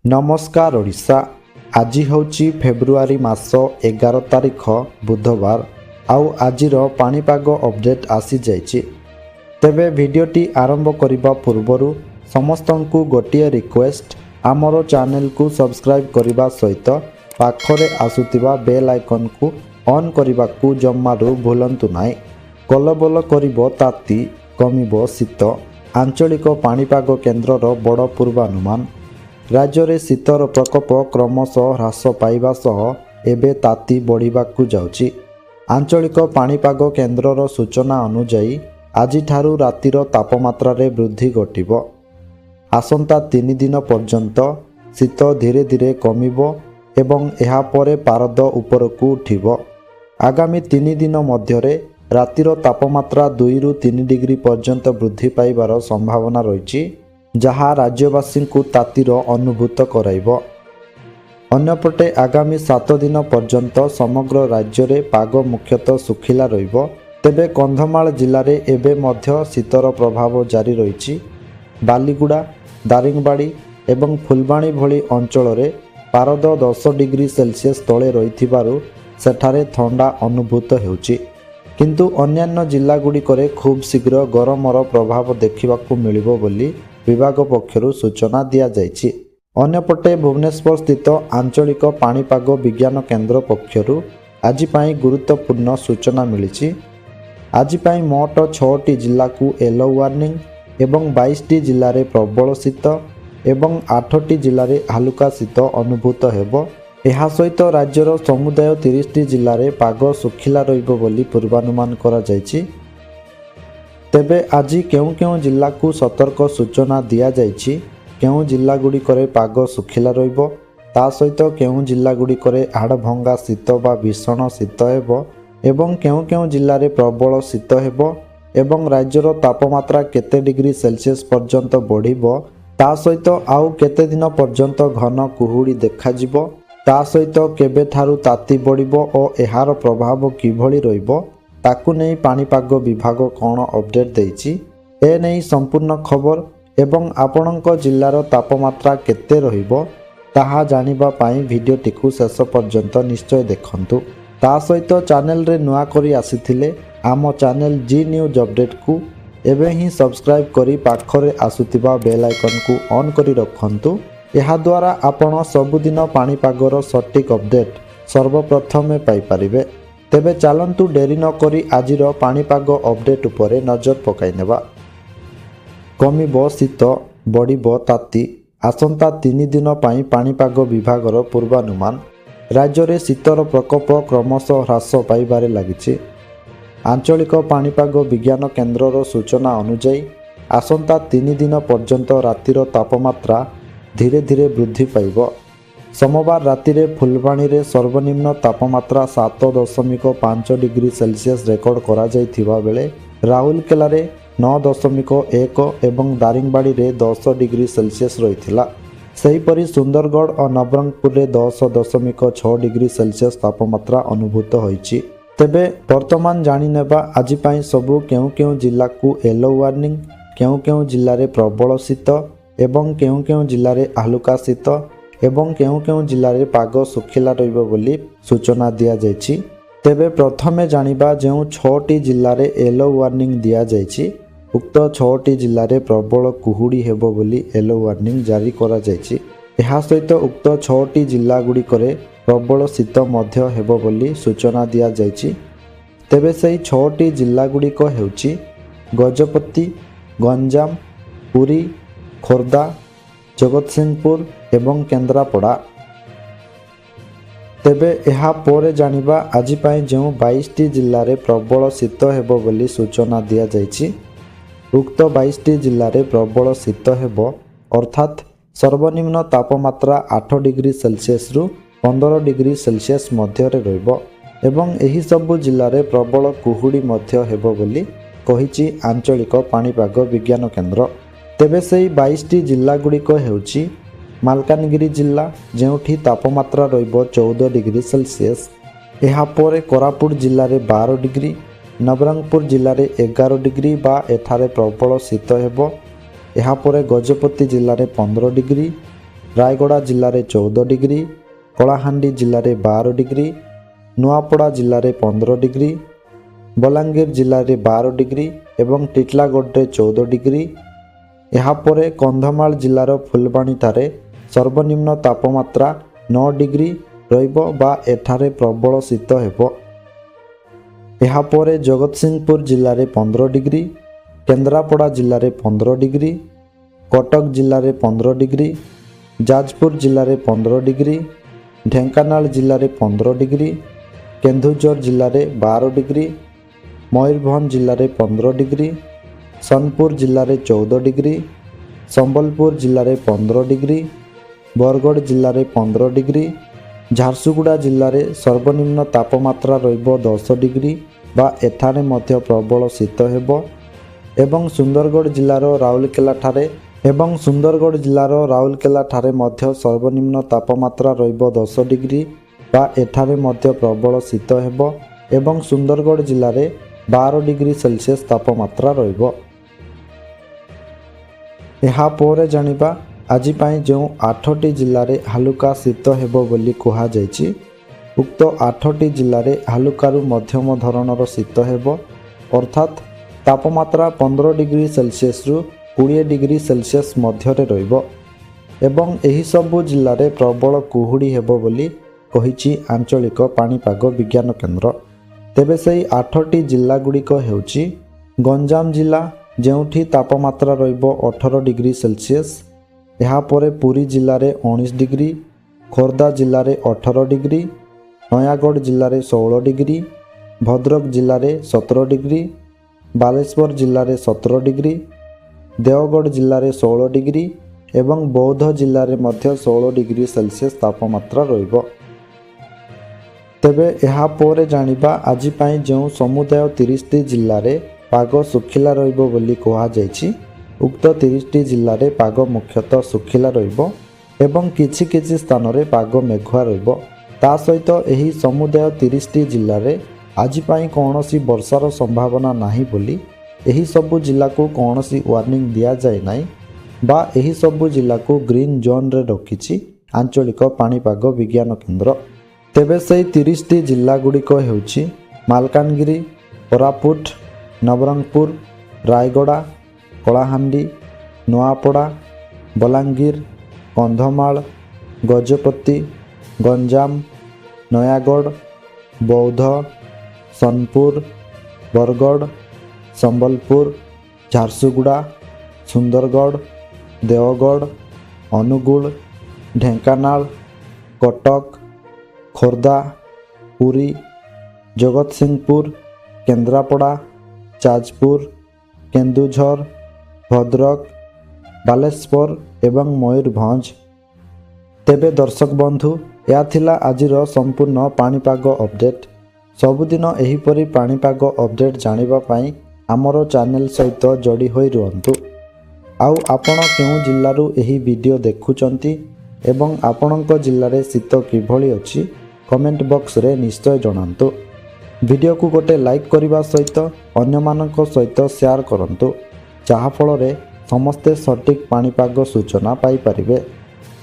नमस्कार ओडिशा। आज हूँ फेब्रुआरी मास 11 तारिख बुधवार। आउ आजिर पाणीपाग अपडेट आसी जाइछि। तेबे भिडियोटी आरंभ करने पूर्वर समस्त को गोटे रिक्वेस्ट, आमर चैनल को सब्सक्राइब करने सहित पाखरे आसुतिबा बेल आइकन को ऑन करने को जम्मारू भूलंतु नाही। कलबल करिबो ताती, कमिबो शीत। आंचलिक पाणीपाग केन्द्रर बड़ पूर्वानुमान। राज्य में शीतर प्रकोप क्रमशः ह्रास पाइबा सह एबे ताती बढ़िबाकु जाउछि। आंचलिक पाणीपाग केन्द्रर सूचना अनुसार आज रातिर तापमात्रा रे वृद्धि घटिबो। आसंता 3 दिन पर्यंत शीत धीरे धीरे कमिबो एवं एहा परे पारद उपरकू उठिबो। आगामी 3 दिन मध्यरे रातिर तापमात्रा 2 ରୁ 3 डिग्री पर्यंत वृद्धि पाइबार संभावना रहिछि, जहाँ राज्यवासी को तातीर अनुभूत कराइब। अन्यपटे आगामी 7 दिन पर्यंत समग्र राज्य रे पाग मुख्यतः सुखिला रहिब। तेबे कंधमाल जिले में एबे मध्य शीतर प्रभाव जारी रहिछि। बालीगुड़ा, दारिंगबाड़ी एवं फुलबाणी भली अंचल रे पारद 10 डिग्री सेल्सियस तले रहिथिबारु सेठारे ठंडा अनुभूत हेउछि। किंतु अन्यान्य जिला गुड़िकरे खूब शीघ्र गरमर प्रभाव देखिबाकू मिलिबो बोली विभाग पक्षरु सूचना दिया जाइछि। अन्यपटे भुवनेश्वर स्थित आंचलिक पाणीपाग विज्ञान केन्द्र पक्षरु आज पाई गुरुत्वपूर्ण सूचना मिलिछि। आज पाई मोट 6टी जिला को येलो वार्निंग एवं 22टी जिले में प्रबल शीत एवं 8टी जिले में हालुका शीत अनुभूत हेबो। एहा सहित राज्यर समुदाय 30टी जिले में पाग सुखिला रहिबो बोली पूर्वानुमान करा जाइछि। तेबे आज केउं जिला को सतर्क सूचना दिया जाइछि, केउं जिला गुड़िकरे पाग सुखिला रहिबो, ता सहित केउं जिला गुड़िकरे हाड़भंगा शीत बा भीषण शीत हेबो एवं केउं जिले में प्रबल शीत हेबो एवं राज्यर तापमात्रा केते डिग्री सेल्सियस पर्यंत बढ़िबो, ता सहित आउ केते दिन पर्यंत घन कुहुड़ी देखाजिबो, ता सहित केबे ठारू ताती बढ़िबो और एहार प्रभाव किभଳି रहिबो ताकू नहीं पाणीपाग विभाग कौन अपडेट देइछि, ए नहीं संपूर्ण खबर एवं आपणक जिल्लार तापमात्रा केते रहिबो ताहा जानिबा पाई भिडियोटी को शेष पर्यंत निश्चय देखंतु। ता सहित चैनल रे नुआ करी आसीथिले आम चैनल जी न्यूज अपडेट को एबे ही सब्सक्राइब करी पाखरे आसुतिबा बेल आइकन को ऑन करी रखंतु। एहा द्वारा आपण सबुदिन पाणीपागर सटीक अपडेट सर्वप्रथमे पाई परिबे। तेबे चलंतु डेरी न करी आजिर पाणीपाग अपडेट उपरे नजर पकाई नेबा। कमिबो शीत, बढ़िबो ताती। आसंता 3 दिन पाई पाणीपाग विभागर पूर्वानुमान। राज्य में शीतर प्रकोप क्रमशः ह्रास पाइबारे लागिछि। आंचलिक पाणीपाग विज्ञान केन्द्रर सूचना अनुसार आसंता 3 दिन पर्यंत रातिर तापमात्रा धीरे धीरे वृद्धि पाइब। सोमवार राति रे फुलबाणी रे सर्वनिम्न तापमात्रा 7.5 डिग्री सेल्सियस रेकर्ड करा जाइथिबा बेले राउरकेला रे 9.1 एवं दारिंगबाड़ी रे 10 डिग्री सेल्सियस रहिथिला। सेहीपरि सुंदरगढ़ और नवरंगपुर रे 10.6 डिग्री सेल्सियस तापमात्रा अनुभूत होइछि। तेबे वर्तमान जानि नेबा आज पाई सबु केउं जिला को येलो वार्निंग, केउं जिल्ला रे प्रबल शीत एवं केउं जिल्ला रे हालुका शीत एवं केउं जिल्ला रे पाग सुखिला रहिबो बोली सूचना दिया जाइछि। तेबे प्रथमे जानिबा जेउ 6टी जिल्ला रे येलो वार्निंग दिया जाइछि, उक्त 6टी जिल्ला रे प्रबल कुहुड़ी हेबो बोली येलो वार्निंग जारी करा जाइछि। एहा सहित उक्त 6टी जिल्ला गुड़िकरे प्रबल शीत मध्य हेबो बोली सूचना दिया जाइछि। तेबे सेही 6टी जिल्ला गुड़िक हेउछि गजपति, गंजाम, पुरी, खोर्धा, जगतसिंहपुर एवं केन्द्रापड़ा। तेबे एहा पोरे जानिबा आज पाई जो 22टी जिल्ला रे प्रबल शीत हेबो बोली सूचना दिया जाइछि। उक्त 22टी जिल्ला रे प्रबल शीत हेबो, अर्थात सर्वनिम्न तापमात्रा 8 डिग्री सेल्सियस रु 15 डिग्री सेल्सियस मध्य रे रहिबो एवं एही सबु जिल्ला रे प्रबल कुहुड़ी मध्य हेबो बोली कहिछि आंचलिक पाणीपाग विज्ञान केन्द्र। तेबे सेही 22टी जिल्ला गुड़िक हेउछि मालकानगिरी जिला, जेउठी तापमात्रा रहिबो 14 डिग्री सेल्सियस। एहा परे कोरापुट जिल्ला रे 12 डिग्री, नवरंगपुर जिल्ला रे 11 डिग्री बा एठारे प्रबल शीत हेबो। एहा परे गजपति जिल्ला रे 15 डिग्री, ରାୟଗଡ଼ା ଜିଲ୍ଲାରେ 14 ଡିଗ୍ରୀ, କଳାହାଣ୍ଡି ଜିଲ୍ଲାରେ 12 ଡିଗ୍ରୀ, ନୂଆପଡ଼ା ଜିଲ୍ଲାରେ 15 ଡିଗ୍ରୀ, ବଲାଙ୍ଗୀର ଜିଲ୍ଲାରେ 12 ଡିଗ୍ରୀ ଏବଂ ଟିଟଲାଗଡ଼ରେ 14 ଡିଗ୍ରୀ। ଏହାପରେ କନ୍ଧମାଳ ଜିଲ୍ଲାର ଫୁଲବାଣୀଠାରେ ସର୍ବନିମ୍ନ ତାପମାତ୍ରା 9 ଡିଗ୍ରୀ ରହିବ ବା ଏଠାରେ ପ୍ରବଳ ଶୀତ ହେବ। ଏହାପରେ ଜଗତସିଂହପୁର ଜିଲ୍ଲାରେ 15 ଡିଗ୍ରୀ, କେନ୍ଦ୍ରାପଡ଼ା ଜିଲ୍ଲାରେ 15 ଡିଗ୍ରୀ, କଟକ ଜିଲ୍ଲାରେ 15 ଡିଗ୍ରୀ, ଯାଜପୁର ଜିଲ୍ଲାରେ 15 ଡିଗ୍ରୀ, ଢେଙ୍କାନାଳ ଜିଲ୍ଲାରେ 15 ଡିଗ୍ରୀ, କେନ୍ଦୁଝର ଜିଲ୍ଲାରେ 12 ଡିଗ୍ରୀ, ମୟୂରଭଞ୍ଜ ଜିଲ୍ଲାରେ 15 ଡିଗ୍ରୀ, ସୋନପୁର ଜିଲ୍ଲାରେ 14 ଡିଗ୍ରୀ, ସମ୍ବଲପୁର ଜିଲ୍ଲାରେ 15 ଡିଗ୍ରୀ, ବରଗଡ଼ ଜିଲ୍ଲାରେ 15 ଡିଗ୍ରୀ, ଝାରସୁଗୁଡ଼ା ଜିଲ୍ଲାରେ ସର୍ବନିମ୍ନ ତାପମାତ୍ରା ରହିବ 10 ଡିଗ୍ରୀ ବା ଏଠାରେ ମଧ୍ୟ ପ୍ରବଳ ଶୀତ ହେବ ଏବଂ ସୁନ୍ଦରଗଡ଼ ଜିଲ୍ଲାର ରାଉରକେଲାଠାରେ ମଧ୍ୟ ସର୍ବନିମ୍ନ ତାପମାତ୍ରା ରହିବ 10 ଡିଗ୍ରୀ ବା ଏଠାରେ ମଧ୍ୟ ପ୍ରବଳ ଶୀତ ହେବ ଏବଂ ସୁନ୍ଦରଗଡ଼ ଜିଲ୍ଲାରେ 12 ଡିଗ୍ରୀ ସେଲସିୟସ୍ ତାପମାତ୍ରା ରହିବ। ଏହାପରେ ଜାଣିବା ଆଜି ପାଇଁ ଯେଉଁ 8ଟି ଜିଲ୍ଲାରେ ହାଲୁକା ଶୀତ ହେବ ବୋଲି କୁହାଯାଇଛି, ଉକ୍ତ 8ଟି ଜିଲ୍ଲାରେ ହାଲୁକାରୁ ମଧ୍ୟମ ଧରଣର ଶୀତ ହେବ, ଅର୍ଥାତ୍ ତାପମାତ୍ରା 15 ଡିଗ୍ରୀ ସେଲସିୟସ୍ରୁ 20 ଡିଗ୍ରୀ ସେଲସିୟସ୍ ମଧ୍ୟରେ ରହିବ ଏବଂ ଏହିସବୁ ଜିଲ୍ଲାରେ ପ୍ରବଳ କୁହୁଡ଼ି ହେବ ବୋଲି କହିଛି ଆଞ୍ଚଳିକ ପାଣିପାଗ ବିଜ୍ଞାନ କେନ୍ଦ୍ର। ତେବେ ସେହି 8ଟି ଜିଲ୍ଲାଗୁଡ଼ିକ ହେଉଛି ଗଞ୍ଜାମ ଜିଲ୍ଲା, ଯେଉଁଠି ତାପମାତ୍ରା ରହିବ 18 ଡିଗ୍ରୀ ସେଲସିୟସ୍, ଏହାପରେ ପୁରୀ ଜିଲ୍ଲାରେ 19 ଡିଗ୍ରୀ, ଖୋର୍ଦ୍ଧା ଜିଲ୍ଲାରେ 18 ଡିଗ୍ରୀ, ନୟାଗଡ଼ ଜିଲ୍ଲାରେ 16 ଡିଗ୍ରୀ, ଭଦ୍ରକ ଜିଲ୍ଲାରେ 17 ଡିଗ୍ରୀ, ବାଲେଶ୍ୱର ଜିଲ୍ଲାରେ 17 ଡିଗ୍ରୀ, ଦେଓଗଡ଼ ଜିଲ୍ଲାରେ 16 ଡିଗ୍ରୀ ଏବଂ ବୌଦ୍ଧ ଜିଲ୍ଲାରେ ମଧ୍ୟ 16 ଡିଗ୍ରୀ ସେଲସିୟସ୍ ତାପମାତ୍ରା ରହିବ। ତେବେ ଏହାପରେ ଜାଣିବା ଆଜି ପାଇଁ ଯେଉଁ ସମୁଦାୟ 30ଟି ଜିଲ୍ଲାରେ ପାଗ ଶୁଖିଲା ରହିବ ବୋଲି କୁହାଯାଇଛି, ଉକ୍ତ 30ଟି ଜିଲ୍ଲାରେ ପାଗ ମୁଖ୍ୟତଃ ଶୁଖିଲା ରହିବ ଏବଂ କିଛି କିଛି ସ୍ଥାନରେ ପାଗ ମେଘୁଆ ରହିବ। ତା ସହିତ ଏହି ସମୁଦାୟ 30ଟି ଜିଲ୍ଲାରେ ଆଜି ପାଇଁ କୌଣସି ବର୍ଷାର ସମ୍ଭାବନା ନାହିଁ ବୋଲି ଏହି ସବୁ ଜିଲ୍ଲାକୁ କୌଣସି ୱାର୍ଣ୍ଣିଂ ଦିଆଯାଇ ନାହିଁ ବା ଏହି ସବୁ ଜିଲ୍ଲାକୁ ଗ୍ରୀନ୍ ଜୋନ୍ରେ ରଖିଛି ଆଞ୍ଚଳିକ ପାଣିପାଗ ବିଜ୍ଞାନ କେନ୍ଦ୍ର। ତେବେ ସେହି 30ଟି ଜିଲ୍ଲାଗୁଡ଼ିକ ହେଉଛି ମାଲକାନଗିରି, କୋରାପୁଟ, ନବରଙ୍ଗପୁର, ରାୟଗଡ଼ା, କଳାହାଣ୍ଡି, ନୂଆପଡ଼ା, ବଲାଙ୍ଗୀର, କନ୍ଧମାଳ, ଗଜପତି, ଗଞ୍ଜାମ, ନୟାଗଡ଼, ବୌଦ୍ଧ, ସୋନପୁର, ବରଗଡ଼, ସମ୍ବଲପୁର, ଝାରସୁଗୁଡ଼ା, ସୁନ୍ଦରଗଡ଼, ଦେଓଗଡ଼, ଅନୁଗୁଳ, ଢେଙ୍କାନାଳ, କଟକ, ଖୋର୍ଦ୍ଧା, ପୁରୀ, ଜଗତସିଂହପୁର, କେନ୍ଦ୍ରାପଡ଼ା, ଯାଜପୁର, କେନ୍ଦୁଝର, ଭଦ୍ରକ, ବାଲେଶ୍ୱର ଏବଂ ମୟୂରଭଞ୍ଜ। ତେବେ ଦର୍ଶକ ବନ୍ଧୁ, ଏହା ଥିଲା ଆଜିର ସମ୍ପୂର୍ଣ୍ଣ ପାଣିପାଗ ଅପଡେଟ୍। ସବୁଦିନ ଏହିପରି ପାଣିପାଗ ଅପଡେଟ୍ ଜାଣିବା ପାଇଁ ଆମର ଚ୍ୟାନେଲ୍ ସହିତ ଯୋଡ଼ି ହୋଇ ରୁହନ୍ତୁ। ଆଉ ଆପଣ କେଉଁ ଜିଲ୍ଲାରୁ ଏହି ଭିଡ଼ିଓ ଦେଖୁଛନ୍ତି ଏବଂ ଆପଣଙ୍କ ଜିଲ୍ଲାରେ ଶୀତ କିଭଳି ଅଛି କମେଣ୍ଟ ବକ୍ସରେ ନିଶ୍ଚୟ ଜଣାନ୍ତୁ। ଭିଡ଼ିଓକୁ ଗୋଟେ ଲାଇକ୍ କରିବା ସହିତ ଅନ୍ୟମାନଙ୍କ ସହିତ ସେୟାର କରନ୍ତୁ, ଯାହାଫଳରେ ସମସ୍ତେ ସଠିକ୍ ପାଣିପାଗ ସୂଚନା ପାଇପାରିବେ।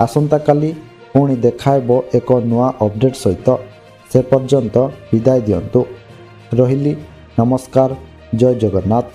ଆସନ୍ତାକାଲି ପୁଣି ଦେଖାହେବ ଏକ ନୂଆ ଅପଡେଟ୍ ସହିତ। ସେ ପର୍ଯ୍ୟନ୍ତ ବିଦାୟ ଦିଅନ୍ତୁ। ରହିଲି, ନମସ୍କାର, ଜୟ ଜଗନ୍ନାଥ।